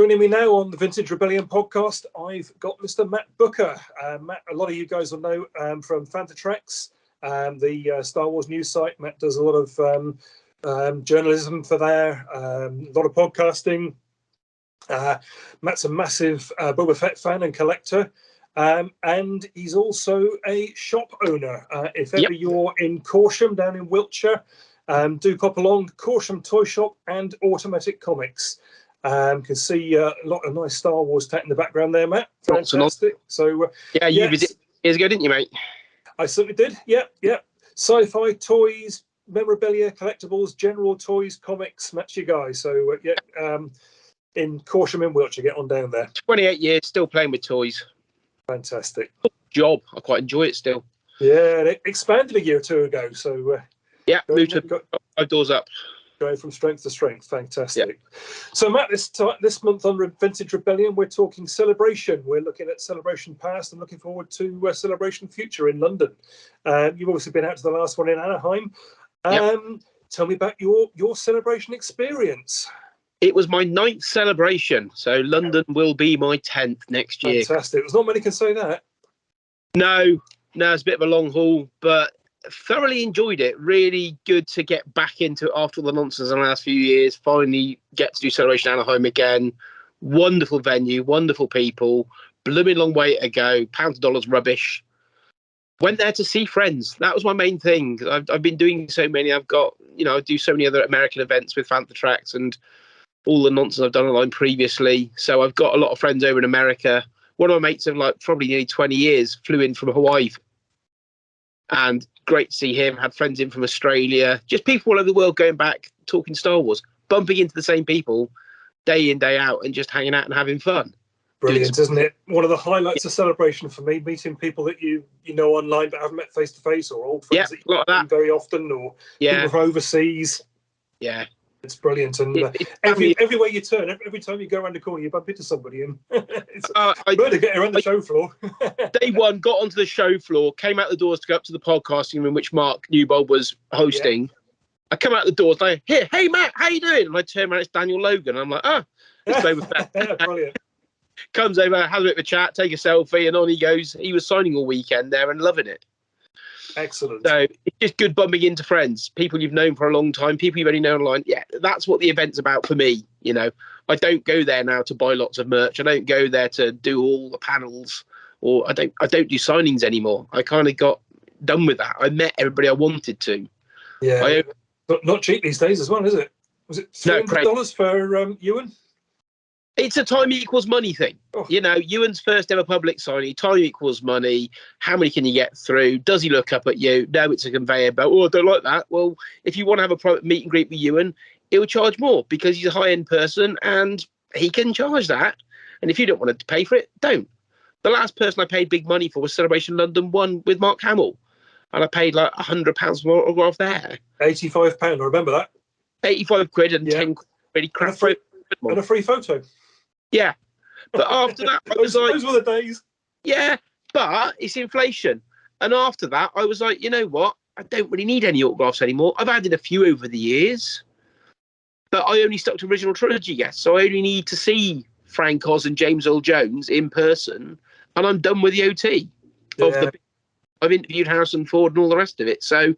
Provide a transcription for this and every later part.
Joining me now on the Vintage Rebellion podcast, I've got Mr. Matt Booker. Matt, a lot of you guys will know from Fantatracks, the Star Wars news site. Matt does a lot of journalism for there, a lot of podcasting. Matt's a massive Boba Fett fan and collector, and he's also a shop owner. If ever you're in Corsham, down in Wiltshire, do pop along. Corsham Toy Shop and Automatic Comics. Can see a lot of nice Star Wars tech in the background there, Matt. Fantastic. So you visited years ago, didn't you, mate? I certainly did. Yeah. Sci-fi, toys, memorabilia, collectibles, general toys, comics. Matt's your guy. So in Corsham in Wiltshire, get on down there. 28 years, still playing with toys. Fantastic. Job. I quite enjoy it still. Yeah, it expanded a year or two ago. So moved 5 doors up. Going from strength to strength. Fantastic. Yeah. So, Matt, this month on Vintage Rebellion, we're talking Celebration. We're looking at Celebration Past and looking forward to Celebration Future in London. You've obviously been out to the last one in Anaheim. Tell me about your Celebration experience. It was my 9th celebration, so London will be my 10th next year. Fantastic. There's not many can say that. No, it's a bit of a long haul, but thoroughly enjoyed it. Really good to get back into it after all the nonsense in the last few years. Finally get to do Celebration Anaheim again. Wonderful venue, wonderful people. Blooming long way to go. Pounds of dollars rubbish. Went there to see friends. That was my main thing. I've been doing so many. I've got, I do so many other American events with Fantatracks and all the nonsense I've done online previously. So I've got a lot of friends over in America. One of my mates of probably nearly 20 years flew in from Hawaii. And great to see him. Had friends in from Australia. Just people all over the world going back, talking Star Wars, bumping into the same people day in, day out, and just hanging out and having fun. Brilliant, isn't it? One of the highlights of Celebration for me, meeting people that you know online but haven't met face to face, or old friends that you meet very often, or people from overseas. Yeah. It's brilliant, and everywhere you turn, every time you go around the corner, you bump into somebody, and it's good to get around the show floor. Day one, got onto the show floor, came out the doors to go up to the podcasting room, which Mark Newbold was hosting. Yeah. I come out the doors, and hey Matt, how you doing? And I turn around, it's Daniel Logan. I'm like, it's Boba Fett. Brilliant. Comes over, has a bit of a chat, take a selfie, and on he goes. He was signing all weekend there and loving it. Excellent. So it's just good bumping into friends, people you've known for a long time, people you've only known online. Yeah, that's what the event's about for me. I don't go there now to buy lots of merch. I don't go there to do all the panels, or I don't do signings anymore. I kind of got done with that. I met everybody I wanted to. Yeah, not cheap these days as well, is it? Was it $300 for Ewan? It's a time equals money thing. Ewan's first ever public signing, time equals money. How many can you get through? Does he look up at you? No, it's a conveyor belt. Oh, I don't like that. Well, if you want to have a private meet and greet with Ewan, it will charge more because he's a high-end person and he can charge that. And if you don't want to pay for it, don't. The last person I paid big money for was Celebration London 1 with Mark Hamill. And I paid like £100 more autograph there. £85, I remember that. 85 quid and 10 quid. Really crap. And a free photo. Yeah, but after that, I was like, those were the days. Yeah, but it's inflation. And after that, I was like, you know what? I don't really need any autographs anymore. I've added a few over the years, but I only stuck to original trilogy guests. So I only need to see Frank Oz and James Earl Jones in person, and I'm done with the OT. I've interviewed Harrison Ford and all the rest of it. So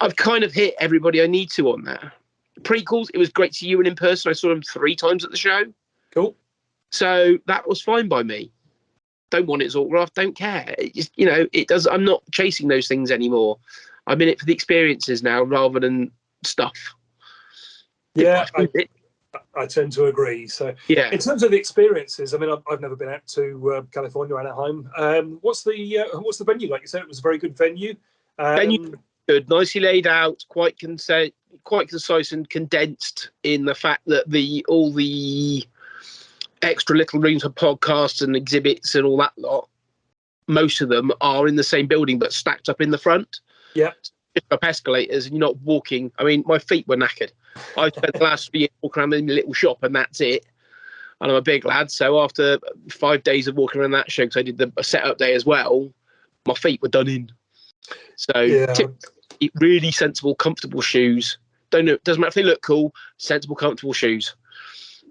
I've kind of hit everybody I need to on that. Prequels, it was great to see Ewan in person. I saw him 3 times at the show. Cool. So that was fine by me. Don't want his autograph, don't care. It just, it does. I'm not chasing those things anymore. I'm in it for the experiences now rather than stuff. Yeah, I tend to agree. So yeah, in terms of the experiences, I mean, I've never been out to California, Anaheim. What's the venue like? You said it was a very good venue. Venue good, nicely laid out, quite concise and condensed in the fact that all the extra little rooms for podcasts and exhibits and all that lot, most of them are in the same building but stacked up in the front. Yeah. Just up escalators and you're not walking. I mean, my feet were knackered. I spent the last 3 years walking around in a little shop and that's it. And I'm a big lad, so after 5 days of walking around that show, because I did a setup day as well, my feet were done in. So really sensible, comfortable shoes. Doesn't matter if they look cool, sensible, comfortable shoes.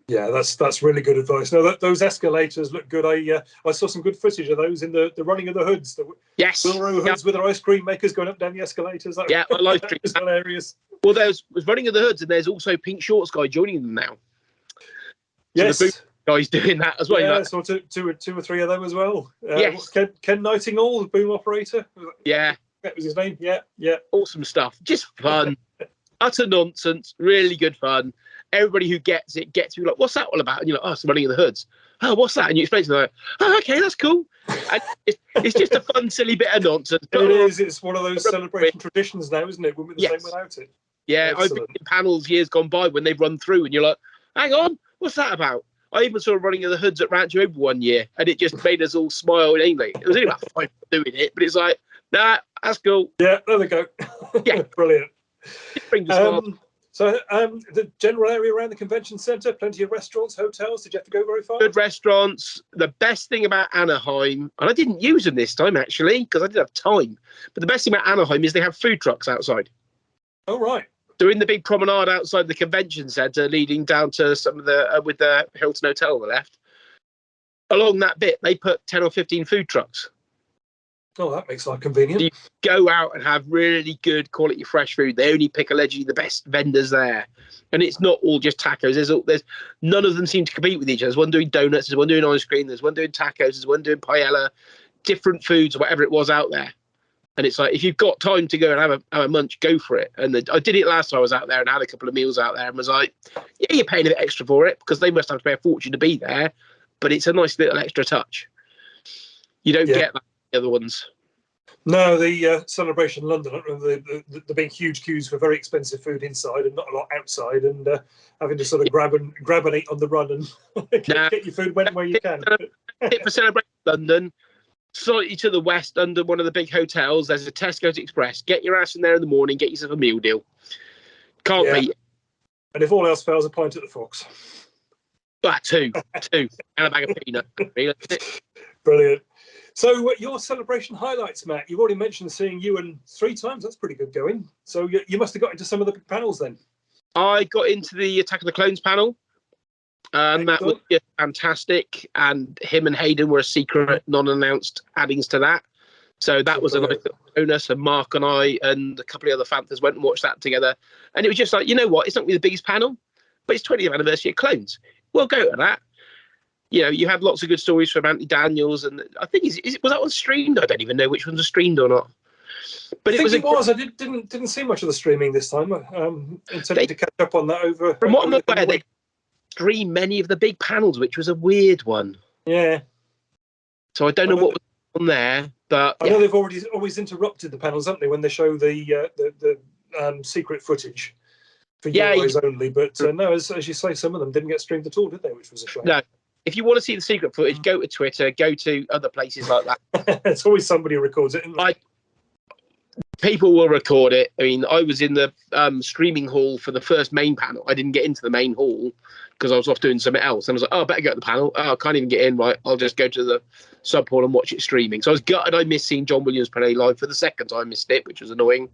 Yeah, that's really good advice. No, those escalators look good. I saw some good footage of those in the running of the hoods. The Yes. Wilro hoods with their ice cream makers going up down the escalators. Yeah, I like that was hilarious. Well, there's running of the hoods, and there's also Pink Shorts guy joining them now. Yes. So the boom guy's doing that as well. Yeah, like, so two or three of them as well. Yes. Ken Nightingale, the boom operator. Yeah. That was his name. Yeah. Awesome stuff. Just fun. Utter nonsense. Really good fun. Everybody who gets it gets to be like, what's that all about? And you're like, oh, it's running of the hoods. Oh, what's that? And you explain to them, like, oh, okay, that's cool. And it's just a fun, silly bit of nonsense. It is. It's one of those celebration traditions now, isn't it? Wouldn't be the same without it. Yeah, Excellent. I've been in panels years gone by when they've run through and you're like, hang on, what's that about? I even saw running of the hoods at Rancho Over one year and it just made us all smile in English. It was only about 5 doing it, but it's like, nah, that's cool. Yeah, there we go. Yeah. Brilliant. It brings a smile. So the general area around the convention centre, plenty of restaurants, hotels. Did you have to go very far? Good restaurants. The best thing about Anaheim, and I didn't use them this time actually because I didn't have time, but the best thing about Anaheim is they have food trucks outside. Oh, right. So in the big promenade outside the convention centre leading down to some of the, with the Hilton Hotel on the left, along that bit, they put 10 or 15 food trucks. Oh, that makes life convenient. You go out and have really good quality fresh food. They only pick allegedly the best vendors there. And it's not all just tacos. There's none of them seem to compete with each other. There's one doing donuts, there's one doing ice cream, there's one doing tacos, there's one doing paella, different foods, whatever it was out there. And it's like, if you've got time to go and have a munch, go for it. And I did it last time I was out there and had a couple of meals out there and was like, yeah, you're paying a bit extra for it because they must have to pay a fortune to be there. But it's a nice little extra touch. You don't get that the other ones. No, the Celebration London, the big huge queues for very expensive food inside and not a lot outside, and having to sort of grab and eat on the run and get your food where you can. For Celebration London, slightly to the west, under one of the big hotels, there's a Tesco's Express. Get your ass in there in the morning, get yourself a meal deal. Can't beat it. And if all else fails, a pint at the Fox. Two, and a bag of peanuts. Brilliant. So your celebration highlights, Matt. You've already mentioned seeing Ewan 3 times. That's pretty good going. So you must have got into some of the panels then. I got into the Attack of the Clones panel. That was just fantastic. And him and Hayden were a secret, non-announced addings to that. So that was a nice bonus. And Mark and I and a couple of other Fanthers went and watched that together. And it was just like, you know what? It's not going to be the biggest panel, but it's 20th anniversary of Clones. We'll go to that. You know, you had lots of good stories from Anthony Daniels, and I think was that one streamed? I don't even know which ones were streamed or not. But I didn't see much of the streaming this time. Intending to catch up on that over. From what I'm aware, they stream many of the big panels, which was a weird one. Yeah. So I don't know what was on there, but I know they've always interrupted the panels, haven't they, when they show the secret footage for your eyes only. But no, as you say, some of them didn't get streamed at all, did they? Which was a shame. No. If you want to see the secret footage, go to Twitter, go to other places like that. It's always somebody who records it. People will record it. I mean, I was in the streaming hall for the first main panel. I didn't get into the main hall because I was off doing something else. And I was like, oh, I better go to the panel. Oh, I can't even get in. Right, I'll just go to the sub hall and watch it streaming. So I was gutted. I missed seeing John Williams play live for the second time. I missed it, which was annoying.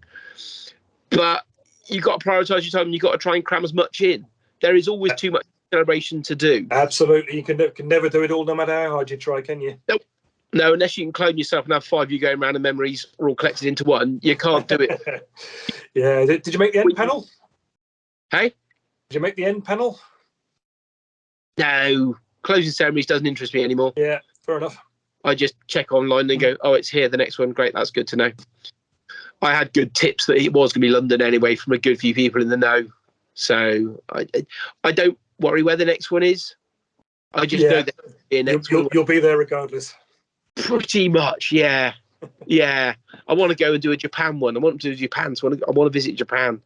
But you've got to prioritise your time and you've got to try and cram as much in. There is always too much celebration to do. Absolutely. You can never do it all, no matter how hard you try, can you? Nope. No, unless you can clone yourself and have 5 of you going around and memories are all collected into one, you can't do it. Yeah. Did you make the end panel? Hey? Did you make the end panel? No. Closing ceremonies doesn't interest me anymore. Yeah, fair enough. I just check online and go, oh, it's here, the next one. Great, that's good to know. I had good tips that it was going to be London anyway from a good few people in the know. So I don't worry where the next one is. I just know that you'll be there regardless. Pretty much, yeah. Yeah. I want to go and do a Japan one. I want to do Japan, so I want to visit Japan.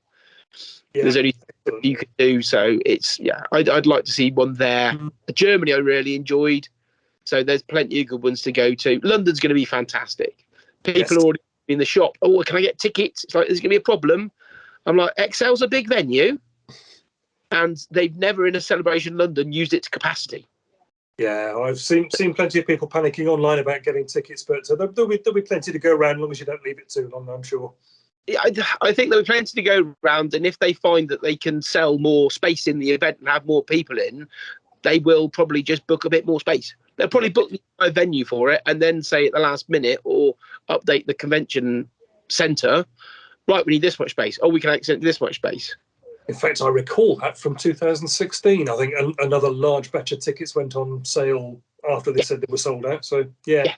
Yeah. There's only you can do, so it's I'd like to see one there. Germany I really enjoyed, so there's plenty of good ones to go to. London's going to be fantastic. People are already in the shop. Oh, can I get tickets? It's like there's going to be a problem. I'm like, XL's a big venue, and they've never in a Celebration London used it to capacity. Yeah, I've seen plenty of people panicking online about getting tickets, but there'll be plenty to go around as long as you don't leave it too long, I'm sure. I think there were plenty to go around, and if they find that they can sell more space in the event and have more people in, they will probably just book a bit more space. They'll probably book a venue for it and then say at the last minute or update the convention centre, right, we need this much space. Oh, we can extend this much space. In fact, I recall that from 2016. I think another large batch of tickets went on sale after they said they were sold out. So, yeah.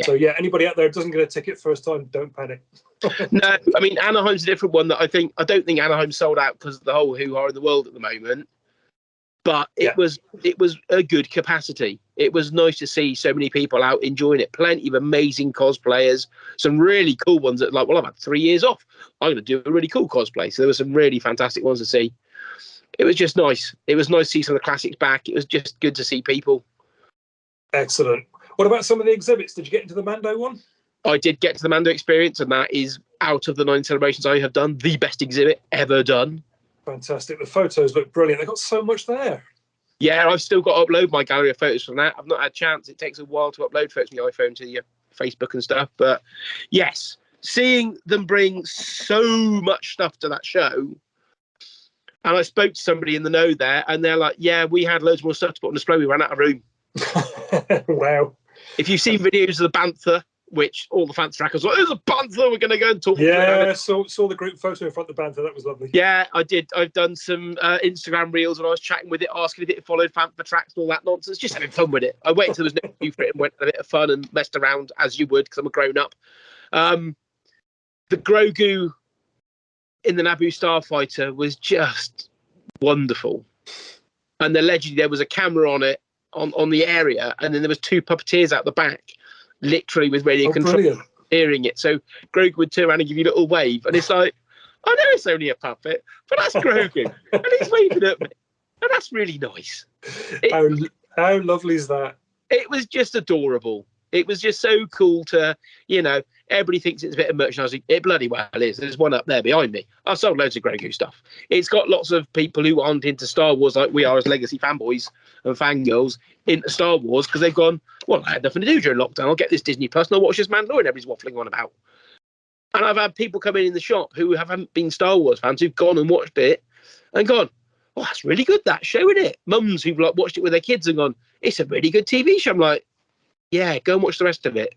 So, anybody out there who doesn't get a ticket first time, don't panic. No, I mean, Anaheim's a different one that I don't think Anaheim's sold out because of the whole hoo-ha in the world at the moment. But it was a good capacity. It was nice to see so many people out enjoying it. Plenty of amazing cosplayers. Some really cool ones that I've had 3 years off. I'm going to do a really cool cosplay. So there were some really fantastic ones to see. It was just nice. It was nice to see some of the classics back. It was just good to see people. Excellent. What about some of the exhibits? Did you get into the Mando one? I did get to the Mando experience, and that is, out of the 9 celebrations I have done, the best exhibit ever done. Fantastic. The photos look brilliant. They've got so much there. Yeah, I've still got to upload my gallery of photos from that. I've not had a chance. It takes a while to upload photos from the iPhone to your Facebook and stuff. But yes, seeing them bring so much stuff to that show. And I spoke to somebody in the know there, and they're like, yeah, we had loads more stuff to put on display. We ran out of room. Wow. If you've seen videos of the Bantha, which all the fancy trackers were like, there's a Bantha, we're going to go and talk. Yeah, saw the group photo in front of the Bantha. That was lovely. Yeah, I did. I've done some Instagram reels when I was chatting with it, asking if it followed Fantha tracks and all that nonsense, just having fun with it. I waited until there was no queue for it and went a bit of fun and messed around, as you would, because I'm a grown-up. The Grogu in the Naboo Starfighter was just wonderful. And allegedly there was a camera on it, on the area, and then there was 2 puppeteers out the back, literally with radio control, hearing it. So Grogu would turn around and give you a little wave, and it's like, I know it's only a puppet, but that's Grogu, and he's waving at me, and that's really nice. How lovely is that? It was just adorable. It was just so cool to, everybody thinks it's a bit of merchandising. It bloody well is. There's one up there behind me. I've sold loads of Grogu stuff. It's got lots of people who aren't into Star Wars like we are as legacy fanboys and fangirls into Star Wars because they've gone, well, I had nothing to do during lockdown. I'll get this Disney Plus and I'll watch this Mandalorian everybody's waffling on about. And I've had people come in the shop who haven't been Star Wars fans who've gone and watched it and gone, oh, that's really good, that show, isn't it? Mums who've watched it with their kids and gone, it's a really good TV show. I'm like, yeah, go and watch the rest of it.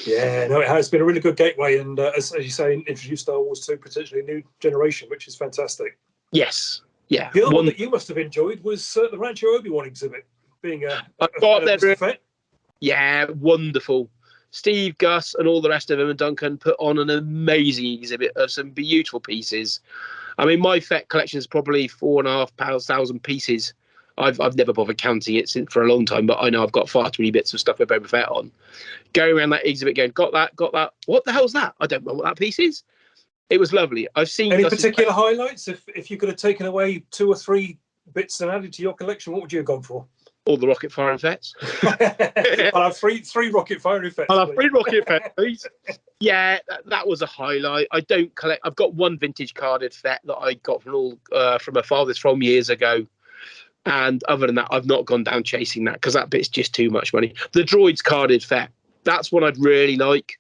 Yeah, no, it has been a really good gateway, and as you say, introduced Star Wars to potentially a new generation, which is fantastic. Yes, yeah. The other one that you must have enjoyed was the Rancho Obi-Wan exhibit, being a fan. Yeah, wonderful. Steve, Gus, and all the rest of them, and Duncan put on an amazing exhibit of some beautiful pieces. I mean, my Fett collection is probably 4,500 pieces. I've never bothered counting it for a long time, but I know I've got far too many bits of stuff with Boba Fett on. Going around that exhibit going, got that. What the hell's that? I don't know what that piece is. It was lovely. I've seen... Any particular highlights? If you could have taken away 2 or 3 bits and added to your collection, what would you have gone for? All the rocket firing Fetts. I'll have three rocket firing Fetts. I'll have 3 rocket Fetts, please. Yeah, that was a highlight. I don't collect... I've got 1 vintage carded Fett that I got from my father's from years ago. And other than that, I've not gone down chasing that because that bit's just too much money. The droid's carded Fett. That's what I'd really like.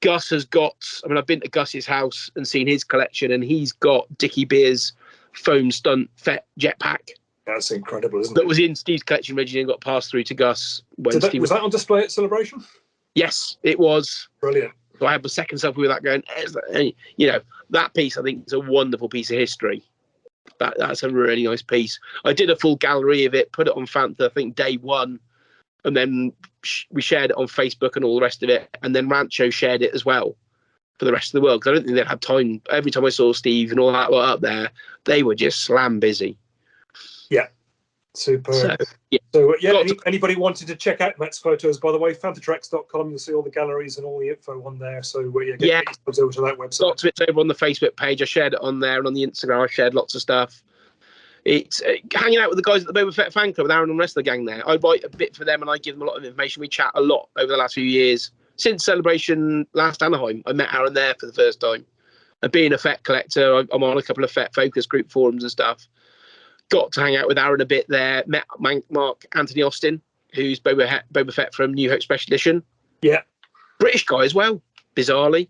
Gus has got... I mean, I've been to Gus's house and seen his collection, and he's got Dickie Beer's foam stunt Fett jetpack. That's incredible, isn't it? That was in Steve's collection originally and got passed through to Gus. Was that on display at Celebration? Yes, it was. Brilliant. So I had my second selfie with that going, that piece I think is a wonderful piece of history. That's a really nice piece. I did a full gallery of it, put it on Fantha, I think day 1, and then we shared it on Facebook and all the rest of it, and then Rancho shared it as well for the rest of the world because I don't think they'd had time. Every time I saw Steve and all that were up there, they were just slam busy. Yeah, super. So anybody wanted to check out Matt's photos, by the way, fantatracks.com, you'll see all the galleries and all the info on there. So get yourselves over to that website. Lots of it's over on the Facebook page. I shared it on there, and on the Instagram I shared lots of stuff. It's hanging out with the guys at the Boba Fett fan club, with Aaron and the rest of the gang there. I write a bit for them and I give them a lot of information. We chat a lot over the last few years. Since Celebration last Anaheim, I met Aaron there for the first time. And being a Fett collector, I'm on a couple of Fett focus group forums and stuff. Got to hang out with Aaron a bit there. Met Mark Anthony Austin, who's Boba Fett from New Hope Special Edition. Yeah. British guy as well, bizarrely.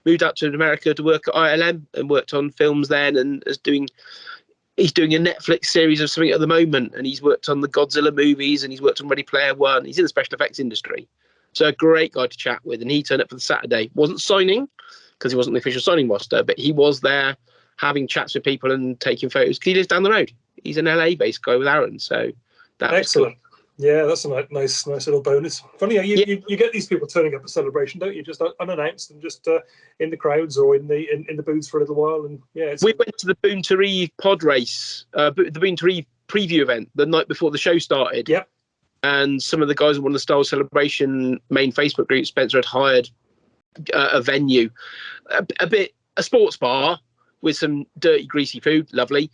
moved out to America to work at ILM and worked on films then, and he's doing a Netflix series of something at the moment, and he's worked on the Godzilla movies, and he's worked on Ready Player One. He's in the special effects industry. So a great guy to chat with, and he turned up for the Saturday. Wasn't signing, because he wasn't the official signing roster, but he was there having chats with people and taking photos, because he lives down the road. He's an LA-based guy with Aaron, so that excellent. Was cool. Yeah, that's a nice little bonus. Funny how you get these people turning up at Celebration, don't you? Just unannounced and just in the crowds or in the booths for a little while. And yeah, we went to the Boone to Reeve pod race, the Boone to Reeve preview event the night before the show started. Yep. And some of the guys in one of the Star Wars Celebration main Facebook groups, Spencer had hired a venue, a sports bar with some dirty, greasy food, lovely.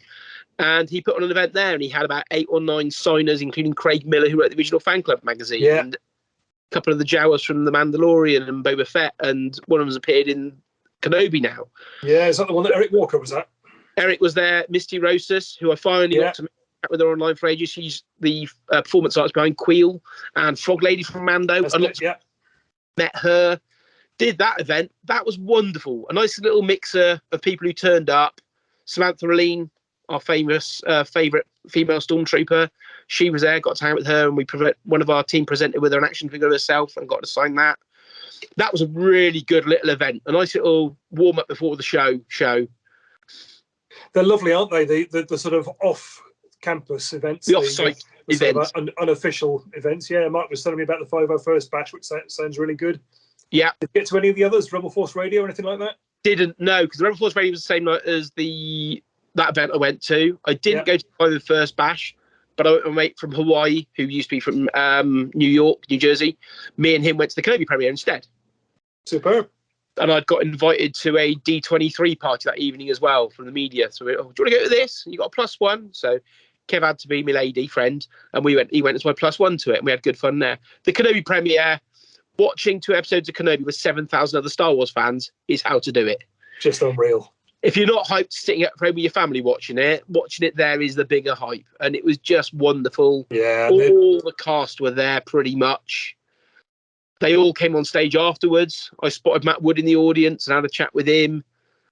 And he put on an event there, and he had about 8 or 9 signers, including Craig Miller, who wrote the original Fan Club magazine, and a couple of the Jawas from The Mandalorian and Boba Fett, and one of them's appeared in Kenobi now. Yeah, is that the one that Eric Walker was at? Eric was there. Misty Rosas, who I finally got to chat with her online for ages. She's the performance artist behind Queel and Frog Lady from Mando. Met her, did that event. That was wonderful. A nice little mixer of people who turned up. Samantha Aline, our famous favourite female stormtrooper, she was there, got to hang out with her, and one of our team presented with her an action figure herself and got to sign that. That was a really good little event, a nice little warm-up before the show. They're lovely, aren't they? The sort of off-campus events. The off-site events. Sort of unofficial events. Yeah, Mark was telling me about the 501st Bash, which sounds really good. Yeah. Did you get to any of the others, Rebel Force Radio or anything like that? Didn't know, because the Rebel Force Radio was the same night as that event I went to. I didn't go to the first bash, but I went with a mate from Hawaii who used to be from New York, New Jersey. Me and him went to the Kenobi premiere instead. Superb. And I'd got invited to a D23 party that evening as well from the media. So we went, do you want to go to this? And you got a +1. So Kev had to be my lady friend, and he went as my +1 to it, and we had good fun there. The Kenobi premiere, watching 2 episodes of Kenobi with 7,000 other Star Wars fans is how to do it. Just unreal. If you're not hyped sitting at home with your family watching it there is the bigger hype. And it was just wonderful. Yeah. All the cast were there pretty much. They all came on stage afterwards. I spotted Matt Wood in the audience and had a chat with him.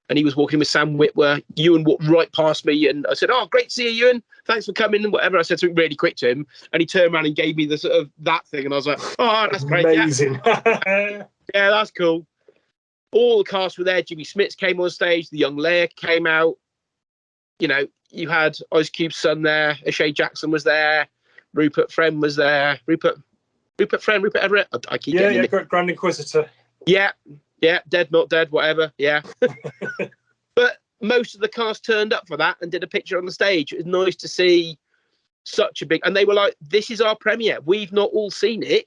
And he was walking with Sam Witwer. Ewan walked right past me, and I said, "Oh, great to see you, Ewan. Thanks for coming," and whatever. I said something really quick to him, and he turned around and gave me the sort of that thing, and I was like, "Oh, that's great. Amazing." Yeah, that's cool. All the cast were there. Jimmy Smits came on stage. The young Leia came out. You know, you had Ice Cube's son there. O'Shea Jackson was there. Rupert Friend was there. Rupert Everett. I keep getting Grand Inquisitor. Yeah, dead, not dead, whatever. Yeah. But most of the cast turned up for that and did a picture on the stage. It was nice to see such a big, and they were like, "This is our premiere. We've not all seen it."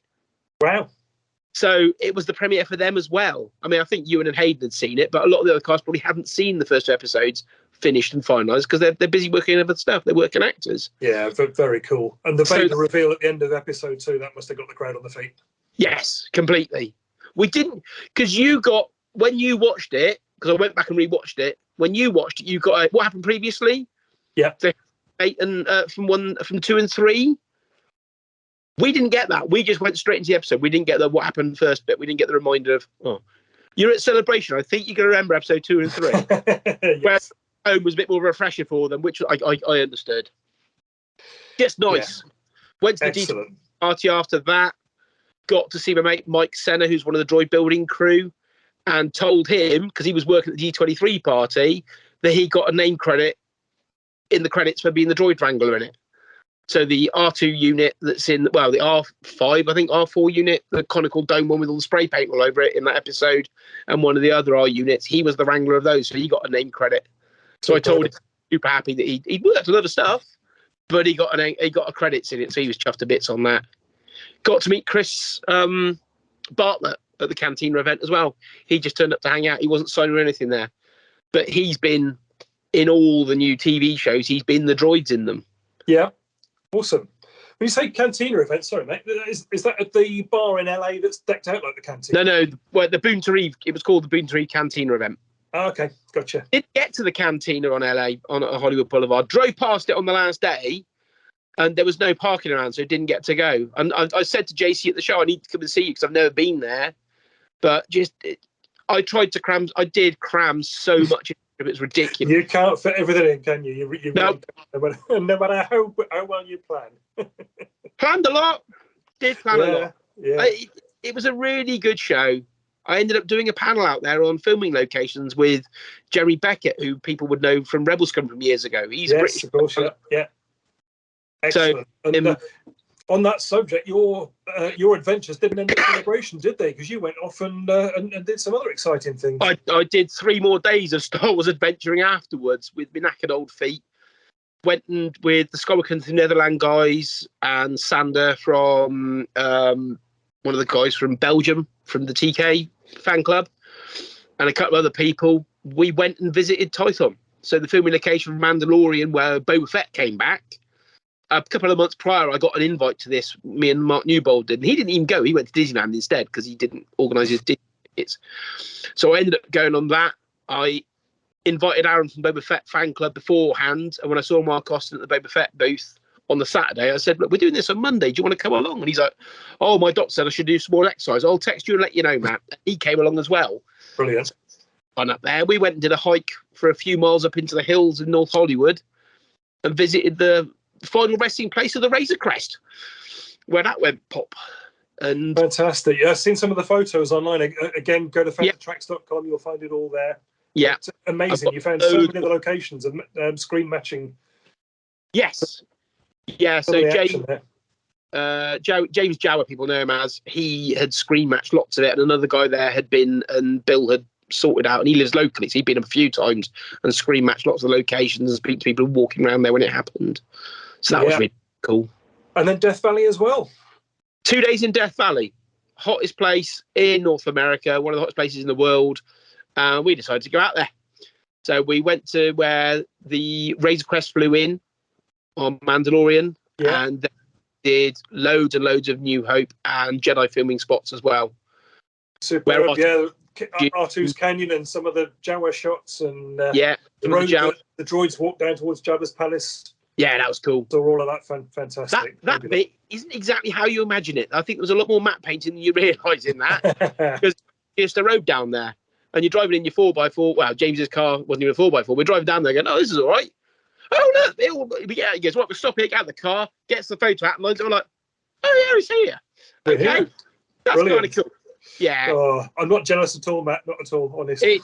Wow. So it was the premiere for them as well. I mean, I think Ewan and Hayden had seen it, but a lot of the other cast probably haven't seen the first 2 episodes finished and finalised because they're busy working on other stuff. They're working actors. Yeah, very cool. And the Vader reveal at the end of episode 2, that must have got the crowd on the feet. Yes, completely. We didn't, because when you watched it, because I went back and rewatched it, when you watched it, you got what happened previously? Yeah. The 8 and from 2 and 3. We didn't get that. We just went straight into the episode. We didn't get what happened first bit. We didn't get the reminder of, you're at Celebration. I think you can remember episode 2 and 3. Yes. Where home was a bit more of a refresher for them, which I understood. Just nice. Yeah. Went to the D party after that. Got to see my mate Mike Senna, who's one of the droid building crew, and told him, because he was working at the D23 party, that he got a name credit in the credits for being the droid wrangler in it. So the R2 unit that's in, the R5, I think, R4 unit, the conical dome one with all the spray paint all over it in that episode, and one of the other R units, he was the wrangler of those, so he got a name credit. So I told him, super happy that he'd worked on other stuff, but he got a credits in it, so he was chuffed to bits on that. Got to meet Chris Bartlett at the Cantina event as well. He just turned up to hang out. He wasn't signing or anything there, but he's been in all the new TV shows. He's been the droids in them. Yeah. Awesome. When you say Cantina event, sorry, mate, is that at the bar in LA that's decked out like the Cantina? No. Well, the Boone to Reeve, it was called the Boone to Reeve Cantina event. Oh, okay, gotcha. Didn't get to the Cantina on LA, on Hollywood Boulevard. Drove past it on the last day, and there was no parking around, so didn't get to go. And I said to JC at the show, I need to come and see you because I've never been there. But I tried to cram. I did cram so much. It's ridiculous. You can't fit everything in, can you? You No. really can't, no matter how well you plan. Planned a lot. Did plan a lot. Yeah. It was a really good show. I ended up doing a panel out there on filming locations with Jeremy Beckett, who people would know from Rebel Scum from years ago. He's British. Of course, yeah. Excellent. So, and on that subject, your adventures didn't end at Celebration, did they? Because you went off and did some other exciting things. I did 3 more days of Star Wars adventuring afterwards with my knackered old feet. Went with the Skollikens, the Netherlands guys, and Sander from one of the guys from Belgium, from the TK fan club, and a couple of other people. We went and visited Tython. So the filming location from Mandalorian, where Boba Fett came back. A couple of months prior, I got an invite to this. Me and Mark Newbold did. And he didn't even go. He went to Disneyland instead because he didn't organise his tickets. So I ended up going on that. I invited Aaron from Boba Fett fan club beforehand. And when I saw Mark Austin at the Boba Fett booth on the Saturday, I said, look, we're doing this on Monday. Do you want to come along? And he's like, oh, my doc said I should do some more exercise. I'll text you and let you know, Matt. He came along as well. Brilliant. Fun up there. We went and did a hike for a few miles up into the hills in North Hollywood and visited the final resting place of the Razor Crest, where that went pop. And fantastic. Yeah, I've seen some of the photos online. Again, go to fantatracks.com. You'll find it all there. Yeah. It's amazing. You found so many other locations and screen matching. Yes. Yeah, so James Jower, people know him as, he had screen matched lots of it, and another guy there had been, and Bill had sorted out, and he lives locally, so he'd been a few times and screen matched lots of locations and speak to people walking around there when it happened. So that was really cool. And then Death Valley as well. 2 days in Death Valley, hottest place in North America, one of the hottest places in the world. We decided to go out there. So we went to where the Razor Crest flew in on Mandalorian, and did loads and loads of New Hope and Jedi filming spots as well. Superb, R2's Canyon and some of the Jawa shots, and the droids walk down towards Jabba's palace. Yeah, that was cool. So all of that fantastic. That bit isn't exactly how you imagine it. I think there was a lot more matte painting than you realise in that. Because it's the road down there, and you're driving in your 4x4. Well, James's car wasn't even a 4x4. We're driving down there going, oh, this is all right. Oh, look. He goes, right, we'll stop here, get out of the car, gets the photo out, and I'm like, oh, yeah, he's here. Okay. That's kind of cool. Yeah. Oh, I'm not jealous at all, Matt. Not at all, honestly.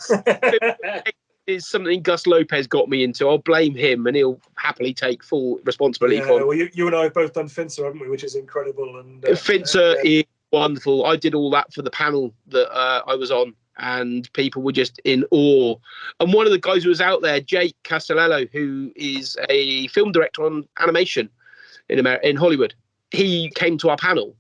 It's something Gus Lopez got me into. I'll blame him, and he'll happily take full responsibility for it. Well, you and I have both done Finser, haven't we? Which is incredible. And Finser is wonderful. I did all that for the panel that I was on, and people were just in awe. And one of the guys who was out there, Jake Castellello, who is a film director on animation in Hollywood, he came to our panel.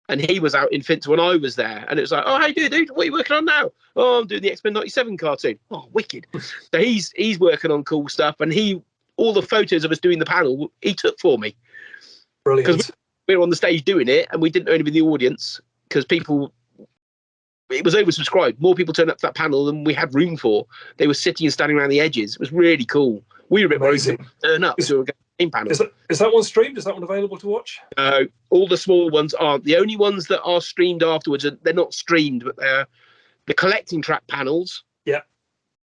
And he was out in Finser when I was there. And it was like, oh, how you doing, dude? What are you working on now? Oh, I'm doing the X-Men 97 cartoon. Oh, wicked. So he's working on cool stuff. And all the photos of us doing the panel, he took for me. Brilliant. Because we were on the stage doing it, and we didn't know anybody in the audience, because it was oversubscribed. More people turned up to that panel than we had room for. They were sitting and standing around the edges. It was really cool. We were a bit worried to turn up to a game panel. Is that one streamed? Is that one available to watch? No, all the small ones aren't. The only ones that are streamed afterwards, they're not streamed, but they're the collecting track panels. Yeah.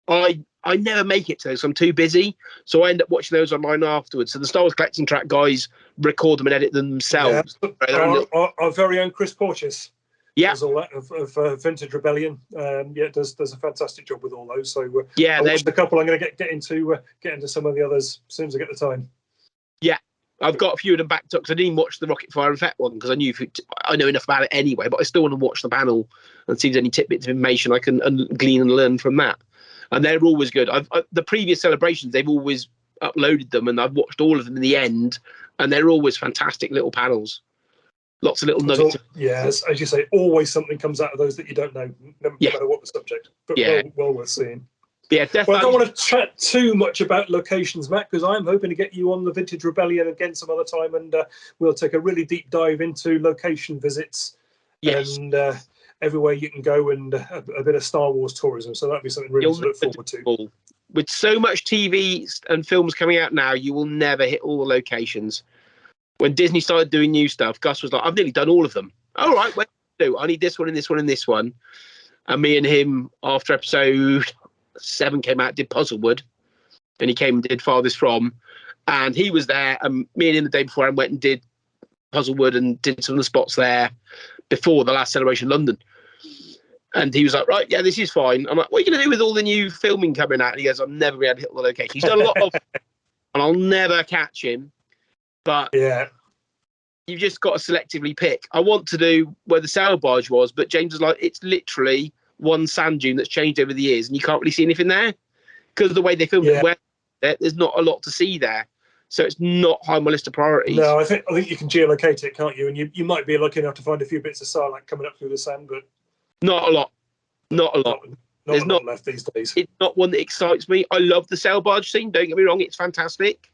I never make it to those. I'm too busy. So I end up watching those online afterwards. So the Star Wars collecting track guys record them and edit them themselves. Yeah. Our very own Chris Porteous. Yeah, does all that of Vintage Rebellion. Does a fantastic job with all those. So I'll watch the couple. I'm going to get into some of the others as soon as I get the time. Yeah, I've got a few of them backed up because I didn't watch the Rocket Fire and Fett one because I know enough about it anyway. But I still want to watch the panel and see if there's any tidbits of information I can glean and learn from that. And they're always good. The previous celebrations, they've always uploaded them, and I've watched all of them in the end, and they're always fantastic little panels. Lots of little nuggets. Yes, as you say, always something comes out of those that you don't know, no matter what the subject. But well worth seeing. Yeah, definitely. Well, I don't want to chat too much about locations, Matt, because I'm hoping to get you on the Vintage Rebellion again some other time, and we'll take a really deep dive into location visits and everywhere you can go, and a bit of Star Wars tourism. So that'd be something really to look forward to. With so much TV and films coming out now, you will never hit all the locations. When Disney started doing new stuff, Gus was like, I've nearly done all of them. All right, what do I do? I need this one and this one and this one. And me and him, after episode 7 came out, did Puzzlewood. And he came and did Farthest From. And he was there. And me and him the day before I went and did Puzzlewood and did some of the spots there before the last Celebration London. And he was like, right, yeah, this is fine. I'm like, what are you going to do with all the new filming coming out? And he goes, I've never been able to hit the location. He's done a lot of, and I'll never catch him. But yeah, you've just got to selectively pick. I want to do where the sail barge was, but James was like, it's literally one sand dune that's changed over the years, and you can't really see anything there because of the way they filmed it. Where there's not a lot to see there. So it's not high on my list of priorities. No, I think you can geolocate it, can't you? And you might be lucky enough to find a few bits of sarlacc coming up through the sand, but not a lot. Not a lot. There's not left these days. It's not one that excites me. I love the sail barge scene. Don't get me wrong; it's fantastic,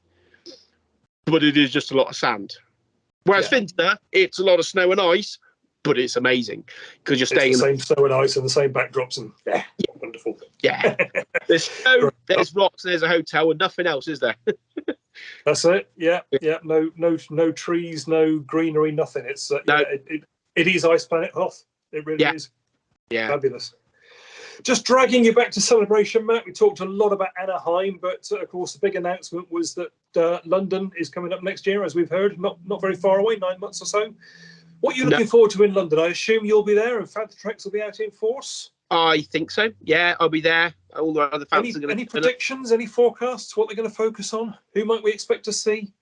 but it is just a lot of sand. Whereas Finster, it's a lot of snow and ice, but it's amazing because you're staying in the same snow and ice and the same backdrops, and wonderful. Yeah, there's snow, there's rocks, there's a hotel, and nothing else, is there? That's it. Yeah. No trees, no greenery, nothing. It's it is Ice Planet Hoth. It really is. Yeah, fabulous. Just dragging you back to Celebration, Matt. We talked a lot about Anaheim, but of course the big announcement was that London is coming up next year, as we've heard. Not very far away, 9 months or so. What are you looking forward to in London? I assume you'll be there, and Fantatreks will be out in force. I think so. Yeah, I'll be there. All the other fans are going to. Any predictions? Any forecasts? What they're going to focus on? Who might we expect to see?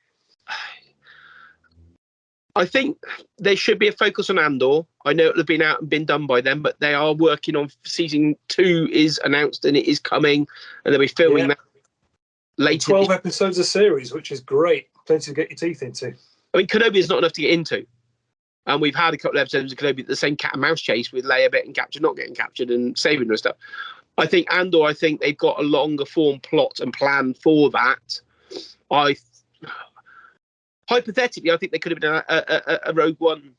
I think there should be a focus on Andor. I know it'll have been out and been done by them, but they are working on season 2 is announced and it is coming, and they'll be filming that later. 12 episodes a series, which is great. Plenty to get your teeth into. I mean, Kenobi is not enough to get into. And we've had a couple of episodes of Kenobi, the same cat and mouse chase with Leia getting captured, not getting captured, and saving her and stuff. I think Andor, they've got a longer form plot and plan for that. Hypothetically, I think they could have done a Rogue One.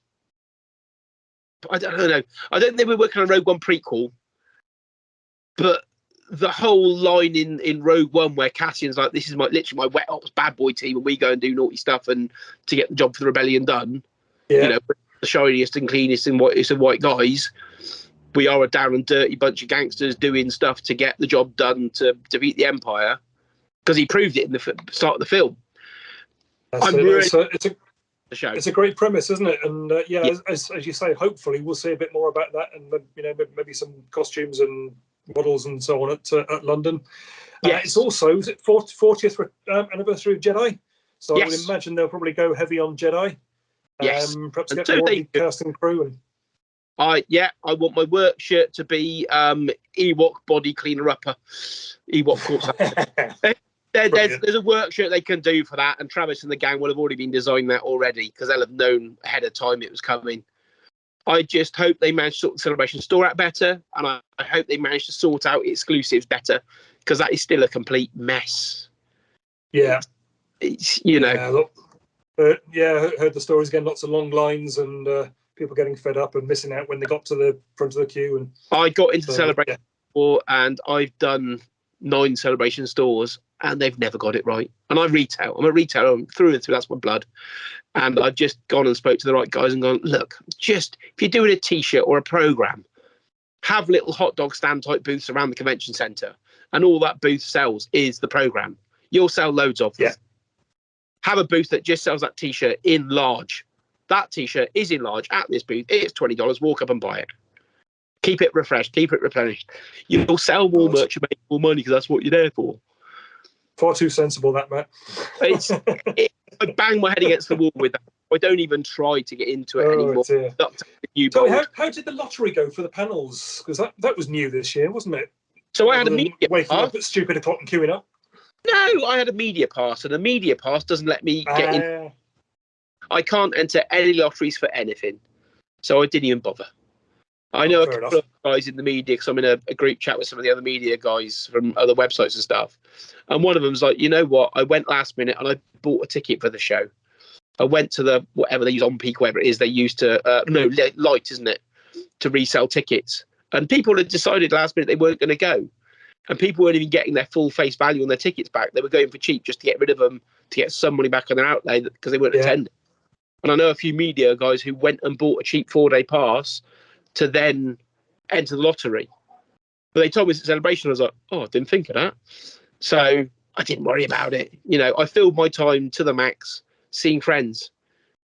I don't know. I don't think they were working on a Rogue One prequel, but the whole line in Rogue One where Cassian's like, "This is literally my wet ops bad boy team, and we go and do naughty stuff and to get the job for the rebellion done." Yeah. You know, the shiniest and cleanest and white guys. We are a down and dirty bunch of gangsters doing stuff to get the job done to defeat the Empire, because he proved it in the start of the film. It's a great premise, isn't it? And as you say, hopefully we'll see a bit more about that, and maybe some costumes and models and so on at London. It's also 40th anniversary of Jedi, so I would imagine they'll probably go heavy on Jedi. Perhaps get more cast and crew. And I want my work shirt to be Ewok body cleaner upper, Ewok corpse. There's a work shirt they can do for that, and Travis and the gang will have already been designing that already because they'll have known ahead of time it was coming. I just hope they manage to sort the Celebration store out better, and I hope they manage to sort out exclusives better, because that is still a complete mess. Yeah, it's I heard the stories again. Lots of long lines and people getting fed up and missing out when they got to the front of the queue. And I got into Celebration store, and I've done 9 Celebration stores, and they've never got it right. And I retail. I'm a retailer through and through. That's my blood. And I've just gone and spoke to the right guys and gone, look, just if you're doing a T-shirt or a program, have little hot dog stand type booths around the convention centre, and all that booth sells is the program. You'll sell loads of them. Yeah. Have a booth that just sells that T-shirt in large. That T-shirt is in large at this booth. It's $20. Walk up and buy it. Keep it refreshed. Keep it replenished. You'll sell more merch and make more money, because that's what you're there for. Far too sensible, that, Matt. I bang my head against the wall with that. I don't even try to get into it anymore. Tell me, how did the lottery go for the panels? Because that was new this year, wasn't it? So I had a media waking up at stupid o'clock and queuing up. No, I had a media pass, and a media pass doesn't let me get in. I can't enter any lotteries for anything, so I didn't even bother. I know a couple of guys in the media, because I'm in a group chat with some of the other media guys from other websites and stuff. And one of them's like, you know what? I went last minute and I bought a ticket for the show. I went to the, whatever they use, On Peak, whatever it is they use to, Light, isn't it? To resell tickets. And people had decided last minute they weren't going to go. And people weren't even getting their full face value on their tickets back. They were going for cheap just to get rid of them, to get some money back on their outlay, because they weren't attending. And I know a few media guys who went and bought a cheap 4-day pass to then enter the lottery. But they told me it's a celebration. I was like, oh, I didn't think of that. So I didn't worry about it. You know, I filled my time to the max, seeing friends,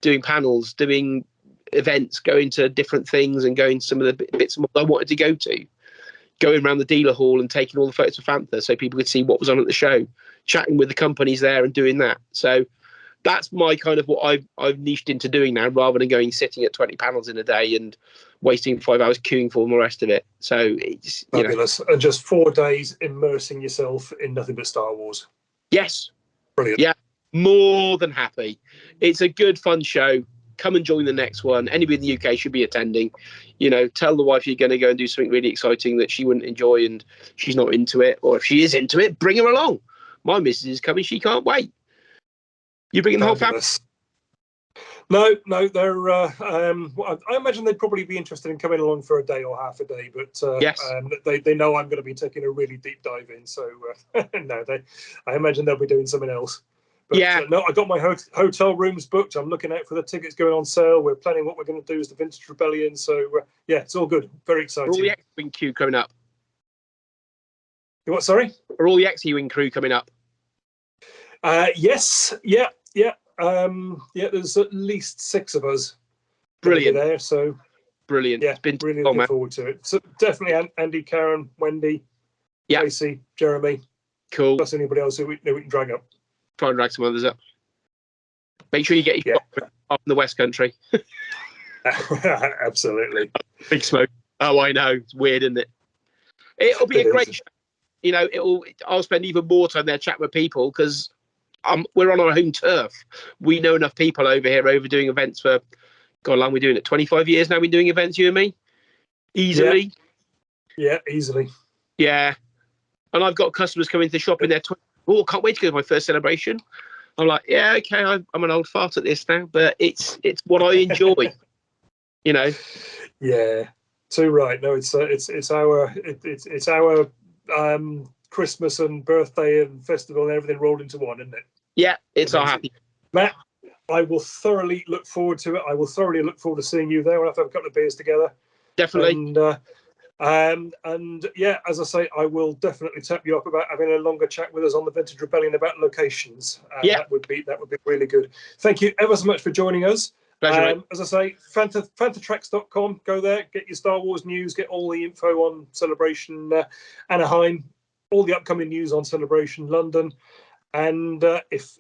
doing panels, doing events, going to different things and going to some of the bits and bobs I wanted to go to. Going around the dealer hall and taking all the photos of Fantha so people could see what was on at the show, chatting with the companies there and doing that. So that's my kind of what I've niched into doing now, rather than going sitting at 20 panels in a day and wasting 5 hours queuing for them, the rest of it. So it's fabulous. And just 4 days immersing yourself in nothing but Star Wars. Yes. Brilliant. Yeah, more than happy. It's a good, fun show. Come and join the next one. Anybody in the UK should be attending. You know, tell the wife you're going to go and do something really exciting that she wouldn't enjoy and she's not into it. Or if she is into it, bring her along. My missus is coming. She can't wait. You bringing the whole family? No, they're. I imagine they'd probably be interested in coming along for a day or half a day, but yes, they know I'm going to be taking a really deep dive in. So no, I imagine they'll be doing something else. But, yeah. No, I got my hotel rooms booked. I'm looking out for the tickets going on sale. We're planning what we're going to do as the Vintage Rebellion. So yeah, it's all good. Very exciting. Are all the X-Wing crew coming up? What? Sorry? Are all the X-Wing crew coming up? Yes. Yeah. There's at least 6 of us. Brilliant. There. So brilliant. Yeah, been really looking forward to it. So definitely Andy, Karen, Wendy, Tracy, Jeremy. Cool. Plus anybody else who we can drag up. Try and drag some others up. Make sure you get your up in the West Country. Absolutely. Big smoke. Oh, I know. It's weird, isn't it? It'll be a great show. You know, I'll spend even more time there chatting with people because we're on our home turf. We know enough people over here doing events for, God, how long are we doing it? 25 years now we've been doing events, you and me? Easily. Yeah, easily. Yeah. And I've got customers coming to the shop in their oh, can't wait to go to my first celebration. I'm like, yeah, okay, I'm an old fart at this now, but it's what I enjoy, you know. Yeah, too right. No, it's our Christmas and birthday and festival and everything rolled into one, isn't it? Yeah, it's our happy. Matt, I will thoroughly look forward to it. I will thoroughly look forward to seeing you there. We'll have to have a couple of beers together. Definitely. And yeah, as I say, I will definitely tap you up about having a longer chat with us on the Vintage Rebellion about locations. That would be really good. Thank you ever so much for joining us. Pleasure, as I say, fantatracks.com. Go there, get your Star Wars news, get all the info on Celebration Anaheim, all the upcoming news on Celebration London. And if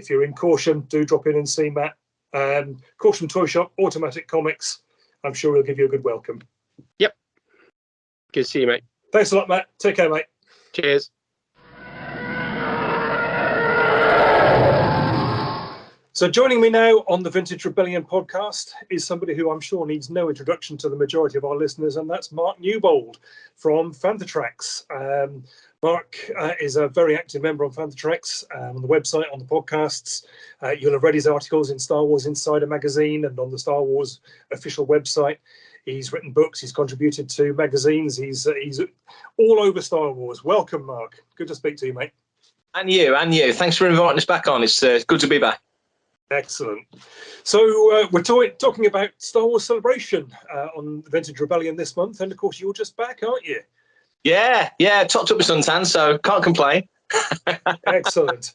you're in Corsham, do drop in and see Matt. Corsham Toy Shop, Automatic Comics. I'm sure we'll give you a good welcome. Yep. Good to see you, mate. Thanks a lot, Matt. Take care, mate. Cheers. So joining me now on the Vintage Rebellion podcast is somebody who I'm sure needs no introduction to the majority of our listeners, and that's Mark Newbold from Fantatracks. Mark is a very active member on Fantatracks, on the website, on the podcasts. You'll have read his articles in Star Wars Insider magazine and on the Star Wars official website. He's written books. He's contributed to magazines. He's all over Star Wars. Welcome, Mark. Good to speak to you, mate. And you. Thanks for inviting us back on. It's good to be back. Excellent. So we're talking about Star Wars Celebration on Vintage Rebellion this month. And, of course, you're just back, aren't you? Yeah. Topped up with suntan, so can't complain. Excellent.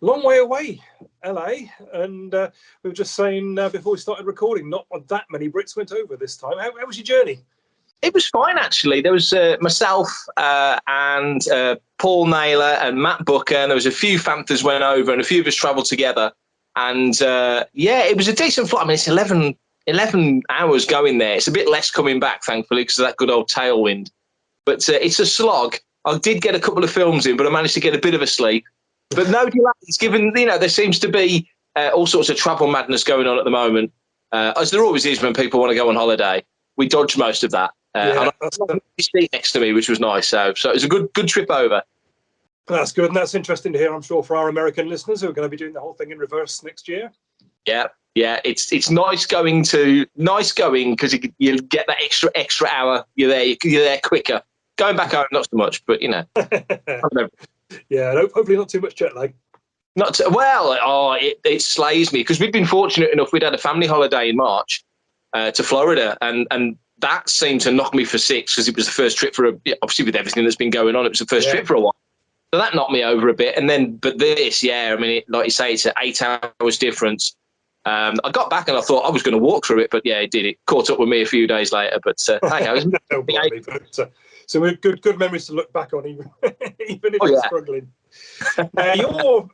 Long way away, LA. And we were just saying before we started recording, not that many Brits went over this time. How was your journey? It was fine, actually. There was myself and Paul Naylor and Matt Booker, and there was a few Fanthas went over and a few of us travelled together. And, it was a decent flight. I mean, it's 11 hours going there. It's a bit less coming back, thankfully, because of that good old tailwind. But it's a slog. I did get a couple of films in, but I managed to get a bit of a sleep. But no delays, given, there seems to be all sorts of travel madness going on at the moment, as there always is when people want to go on holiday. We dodged most of that. And I had a seat next to me, which was nice. So it was a good trip over. That's good, and that's interesting to hear, I'm sure, for our American listeners who are going to be doing the whole thing in reverse next year. Yeah, it's nice going because you get that extra hour. You're there quicker. Going back home, not so much, but Yeah, hopefully not too much jet lag. It slays me because we'd been fortunate enough. We'd had a family holiday in March to Florida, and that seemed to knock me for six because it was the first trip obviously with everything that's been going on, it was the first trip for a while. So that knocked me over a bit. And then, but this, I mean, like you say, it's an 8 hours difference. I got back and I thought I was going to walk through it, but yeah, it did. It caught up with me a few days later. But so we're good memories to look back on, even if you're struggling. I'm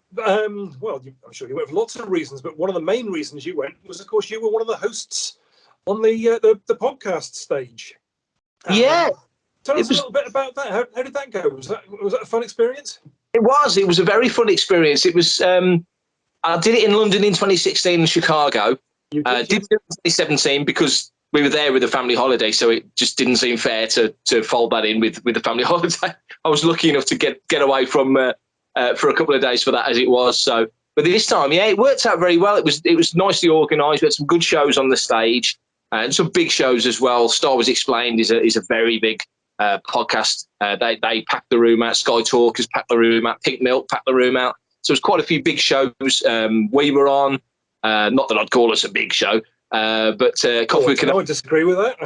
sure you went for lots of reasons, but one of the main reasons you went was, of course, you were one of the hosts on the podcast stage. Tell us a little bit about that. How did that go? Was that a fun experience? It was a very fun experience. It was. I did it in London in 2016 and Chicago. Did it in 2017 because we were there with a family holiday, so it just didn't seem fair to fold that in with the family holiday. I was lucky enough to get away from for a couple of days for that as it was. So, but this time, it worked out very well. It was nicely organised. We had some good shows on the stage and some big shows as well. Star Wars Explained is a very big podcast. They packed the room out. Sky Talkers packed the room out. Pink Milk packed the room out. So it was quite a few big shows we were on. Not that I'd call us a big show, but Coffee I would disagree with that.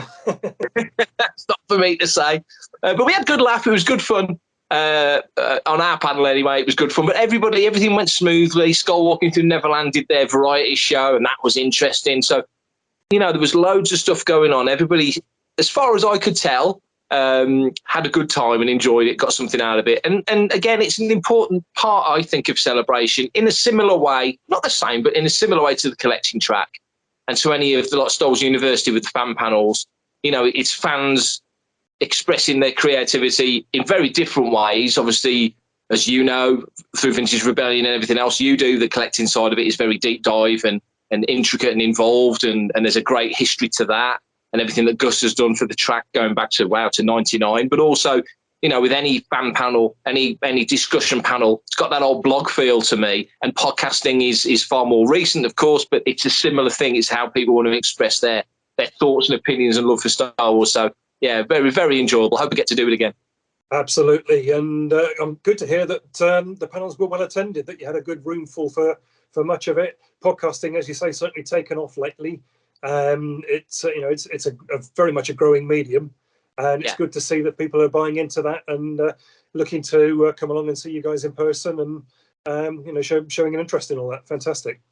That's not for me to say. But we had good laugh. It was good fun. On our panel anyway, it was good fun. But everything went smoothly. Skull Walking Through Neverland did their variety show, and that was interesting. So, there was loads of stuff going on. Everybody, as far as I could tell, had a good time and enjoyed it, got something out of it. And again, it's an important part, I think, of Celebration in a similar way, not the same, but in a similar way to the collecting track and to any of the Star Wars University with the fan panels. It's fans expressing their creativity in very different ways. Obviously, as you know, through Vintage Rebellion and everything else you do, the collecting side of it is very deep dive and intricate and involved, and there's a great history to that. And everything that Gus has done for the track going back to 99, but also, with any fan panel, any discussion panel, it's got that old blog feel to me. And podcasting is far more recent, of course, but it's a similar thing. It's how people want to express their thoughts and opinions and love for Star Wars. So yeah, very, very enjoyable. Hope we get to do it again. Absolutely, and I'm good to hear that the panels were well attended. That you had a good room full for much of it. Podcasting, as you say, certainly taken off lately. It's a very much a growing medium, and it's good to see that people are buying into that and looking to come along and see you guys in person and showing an interest in all that. Fantastic.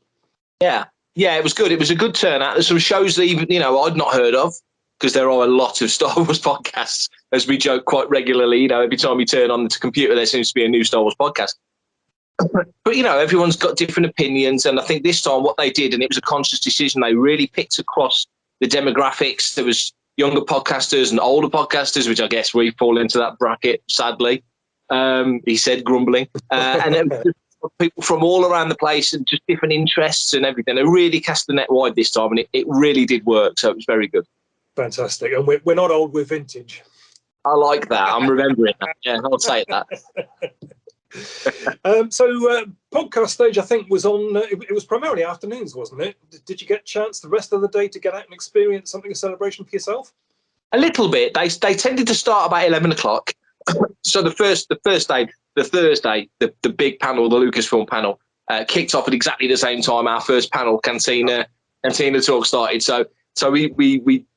Yeah, it was good. It was a good turnout. There's some shows that even I'd not heard of, because there are a lot of Star Wars podcasts, as we joke quite regularly. Every time you turn on the computer, there seems to be a new Star Wars podcast. But, everyone's got different opinions. And I think this time what they did, and it was a conscious decision, they really picked across the demographics. There was younger podcasters and older podcasters, which I guess we fall into that bracket, sadly, he said, grumbling. And then people from all around the place and just different interests and everything. They really cast the net wide this time, and it really did work. So it was very good. Fantastic. And we're not old, we're vintage. I like that. I'm remembering that. Yeah, I'll say that. So podcast stage, I think, was on. It was primarily afternoons, wasn't it? Did you get a chance the rest of the day to get out and experience something of Celebration for yourself? A little bit. They tended to start about 11 o'clock. So the first day, the Thursday, the big panel, the Lucasfilm panel, kicked off at exactly the same time. Our first panel, Cantina Talk, started. So we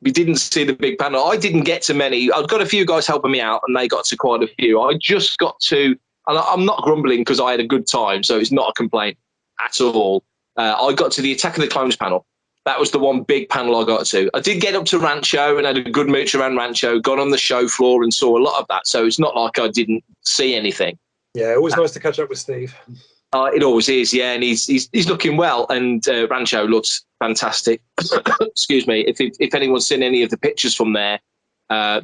didn't see the big panel. I didn't get to many. I've got a few guys helping me out, and they got to quite a few. I just got to. And I'm not grumbling because I had a good time, so it's not a complaint at all. I got to the Attack of the Clones panel. That was the one big panel I got to. I did get up to Rancho and had a good mooch around Rancho, got on the show floor and saw a lot of that. So it's not like I didn't see anything. Yeah, always nice to catch up with Steve. It always is, yeah, and he's looking well, and Rancho looks fantastic. Excuse me. If anyone's seen any of the pictures from there,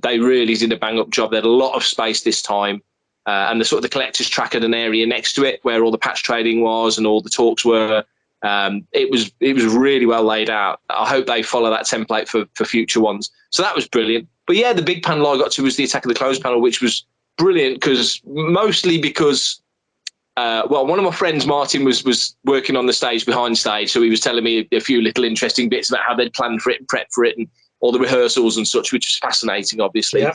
they really did a bang-up job. They had a lot of space this time. And the sort of the collector's track had an area next to it where all the patch trading was and all the talks were. It was really well laid out. I hope they follow that template for future ones. So that was brilliant. But yeah, the big panel I got to was the Attack of the Clones panel, which was brilliant because one of my friends, Martin, was working on the stage behind stage, so he was telling me a few little interesting bits about how they'd planned for it and prepped for it and all the rehearsals and such, which was fascinating, obviously. Yeah.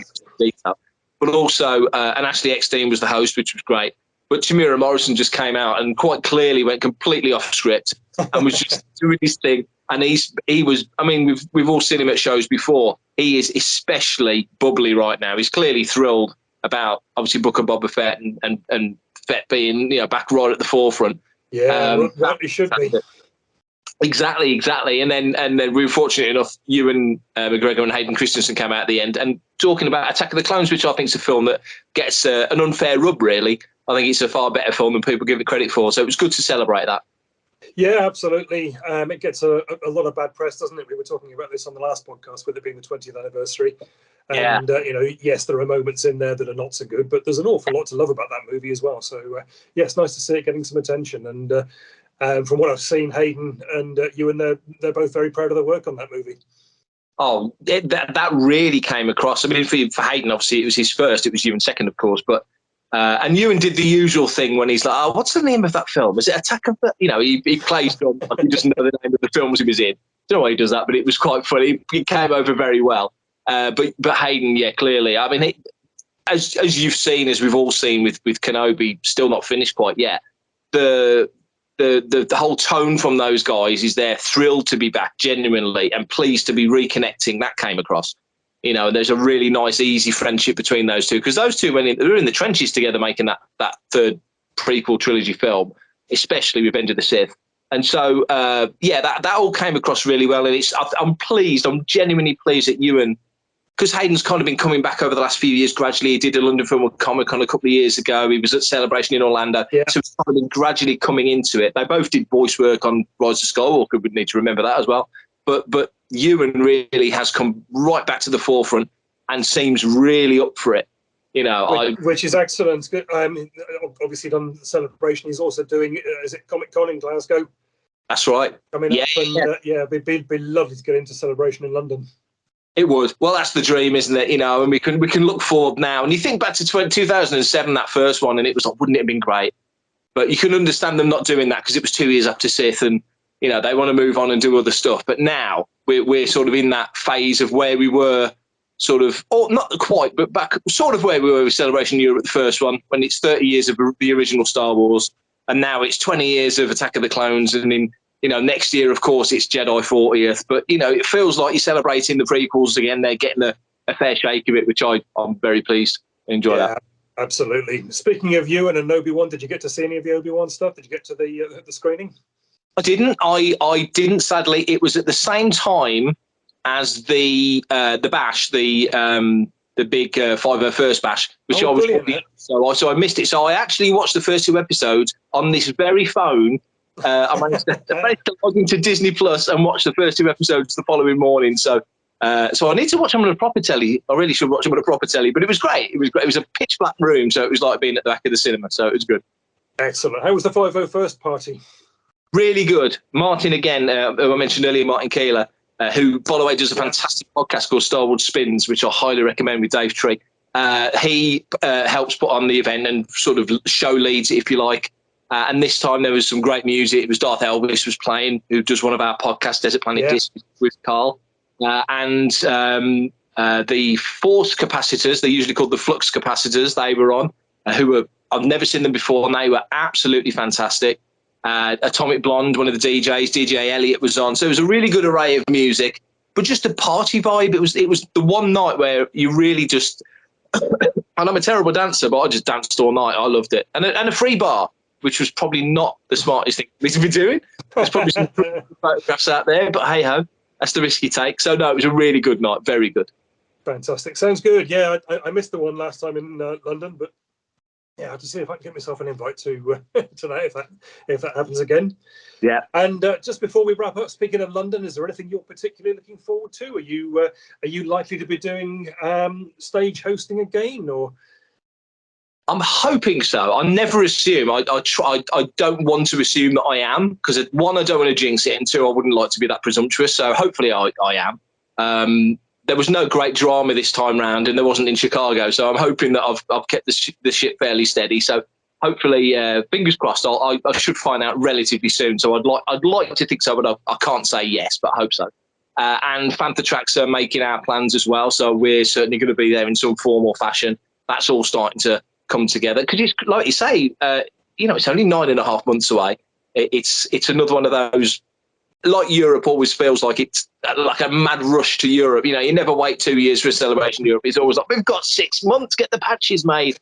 But also, and Ashley Eckstein was the host, which was great. But Tamira Morrison just came out and quite clearly went completely off script and was just doing his thing. And he was, I mean, we've all seen him at shows before. He is especially bubbly right now. He's clearly thrilled about, obviously, Book and Boba Fett and Fett being, back right at the forefront. Yeah, right, he should be. Exactly. And then we were fortunate enough, Ewan McGregor and Hayden Christensen came out at the end and talking about Attack of the Clones, which I think is a film that gets an unfair rub, really. I think it's a far better film than people give it credit for. So it was good to celebrate that. Yeah, absolutely. It gets a lot of bad press, doesn't it? We were talking about this on the last podcast, with it being the 20th anniversary. And, yes, there are moments in there that are not so good, but there's an awful lot to love about that movie as well. So, it's nice to see it getting some attention. And from what I've seen, Hayden and Ewan, they're both very proud of their work on that movie. Oh, that really came across. I mean, for Hayden, obviously, it was his first. It was Ewan second, of course, but and Ewan did the usual thing when he's like, "Oh, what's the name of that film? Is it Attack of the?" He plays film like he doesn't know the name of the films he was in. I don't know why he does that, but it was quite funny. It came over very well. But Hayden, yeah, clearly. I mean, as you've seen, as we've all seen with Kenobi, still not finished quite yet. The whole tone from those guys is they're thrilled to be back, genuinely, and pleased to be reconnecting. That came across. There's a really nice, easy friendship between those two, because those two they were in the trenches together making that third prequel trilogy film, especially with End of the Sith. And so, that all came across really well. And I'm genuinely pleased that Ewan, because Hayden's kind of been coming back over the last few years gradually. He did a London Film and Comic-Con a couple of years ago. He was at Celebration in Orlando. Yeah. So he's kind of been gradually coming into it. They both did voice work on Rise of Skywalker. We'd need to remember that as well. But Ewan really has come right back to the forefront and seems really up for it. Which is excellent. Obviously done the Celebration. He's also doing, is it Comic-Con in Glasgow? That's right. It'd be lovely to get into Celebration in London. It would. Well, that's the dream, isn't it? And we can look forward now. And you think back to 2007, that first one, and it was like, wouldn't it have been great? But you can understand them not doing that because it was 2 years after Sith, and they want to move on and do other stuff. But now we're sort of in that phase of where we were, sort of, or not quite, but back sort of where we were with Celebration Europe, the first one, when it's 30 years of the original Star Wars, and now it's 20 years of Attack of the Clones, and in next year, of course, it's Jedi 40th. But, it feels like you're celebrating the prequels again. They're getting a fair shake of it, which I'm very pleased. Enjoy that. Absolutely. Speaking of Ewan and Obi-Wan, did you get to see any of the Obi-Wan stuff? Did you get to the screening? I didn't. I didn't, sadly. It was at the same time as the bash, the big 501st bash, which I was watching. So I missed it. So I actually watched the first 2 episodes on this very phone. I managed to log into Disney Plus and watch the first 2 episodes the following morning. So I need to watch them on a proper telly. I really should watch them on a proper telly. But it was great. It was great. It was a pitch black room, so it was like being at the back of the cinema. So it was good. Excellent. How was the 501st party? Really good. Martin, again, who I mentioned earlier, Martin Keeler, who, by the way, does a fantastic podcast called Star Wars Spins, which I highly recommend, with Dave Tree. He helps put on the event and sort of show leads it, if you like. And this time there was some great music. It was Darth Elvis was playing, who does one of our podcasts, Desert Planet Disc, with Carl. And the Force capacitors, they're usually called the Flux capacitors, they were on, I've never seen them before, and they were absolutely fantastic. Atomic Blonde, one of the DJs, DJ Elliott, was on. So it was a really good array of music, but just a party vibe. It was the one night where you really just, and I'm a terrible dancer, but I just danced all night. I loved it. And a free bar, which was probably not the smartest thing for me to be doing. There's probably some photographs out there, but hey ho, that's the risk you take. So no, it was a really good night. Very good. Fantastic. Sounds good. Yeah, I missed the one last time in London, but yeah, I have to see if I can get myself an invite to tonight if that happens again. Yeah. And just before we wrap up, speaking of London, is there anything you're particularly looking forward to? Are you likely to be doing stage hosting again, or? I'm hoping so. I never assume. I don't want to assume that I am, because 1, I don't want to jinx it, and 2, I wouldn't like to be that presumptuous. So hopefully I am. There was no great drama this time round, and there wasn't in Chicago. So I'm hoping that I've kept the ship fairly steady. So hopefully, fingers crossed, I should find out relatively soon. So I'd like to think so, but I can't say yes, but I hope so. And Fantha Tracks are making our plans as well. So we're certainly going to be there in some form or fashion. That's all starting to come together, because it's like you say, it's only 9.5 months away. It's another one of those, like Europe always feels like it's like a mad rush to Europe. You never wait 2 years for a Celebration Europe. It's always like, we've got 6 months, get the patches made.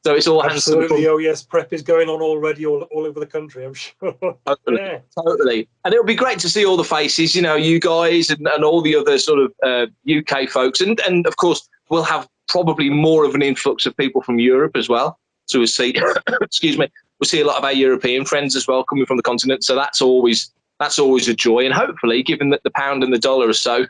So it's all hands to the absolutely. Oh yes, prep is going on already all over the country, I'm sure. Totally. And it'll be great to see all the faces, you guys and all the other sort of UK folks. And of course, we'll have probably more of an influx of people from Europe as well. So we'll see, excuse me, we'll see a lot of our European friends as well coming from the continent. So that's always a joy. And hopefully, given that the pound and the dollar are so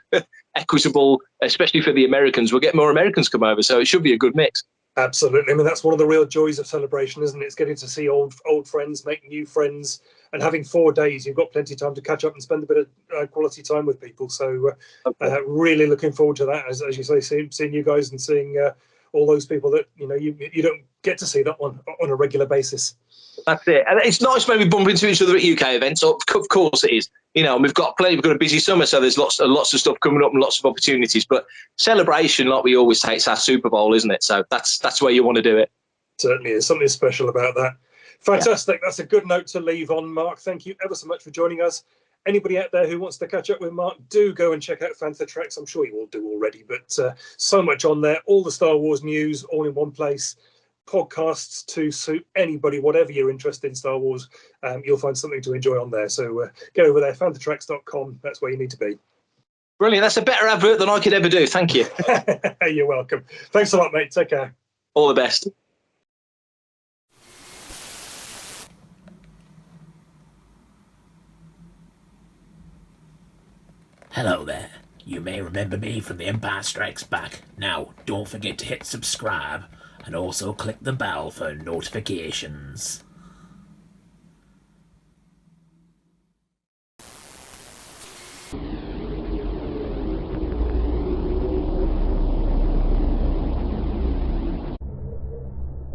equitable, especially for the Americans, we'll get more Americans come over. So it should be a good mix. Absolutely. I mean, that's one of the real joys of Celebration, isn't it? It's getting to see old friends, make new friends, and having 4 days, you've got plenty of time to catch up and spend a bit of quality time with people. So really looking forward to that, as you say, seeing you guys and seeing all those people that, you don't get to see that one on a regular basis. That's it. And it's nice when we bump into each other at UK events. Of course it is. And we've got a busy summer, so there's lots of stuff coming up and lots of opportunities. But Celebration, like we always say, it's our Super Bowl, isn't it? So that's where you want to do it. Certainly is. Something special about that. Fantastic. Yeah. That's a good note to leave on, Mark. Thank you ever so much for joining us. Anybody out there who wants to catch up with Mark, do go and check out Fantha Treks. I'm sure you all do already, but so much on there. All the Star Wars news, all in one place. Podcasts to suit anybody, whatever you're interested in Star Wars, you'll find something to enjoy on there. So get over there, fanthatreks.com. That's where you need to be. Brilliant. That's a better advert than I could ever do. Thank you. You're welcome. Thanks a lot, mate. Take care. All the best. Hello there. You may remember me from The Empire Strikes Back. Now, don't forget to hit subscribe and also click the bell for notifications.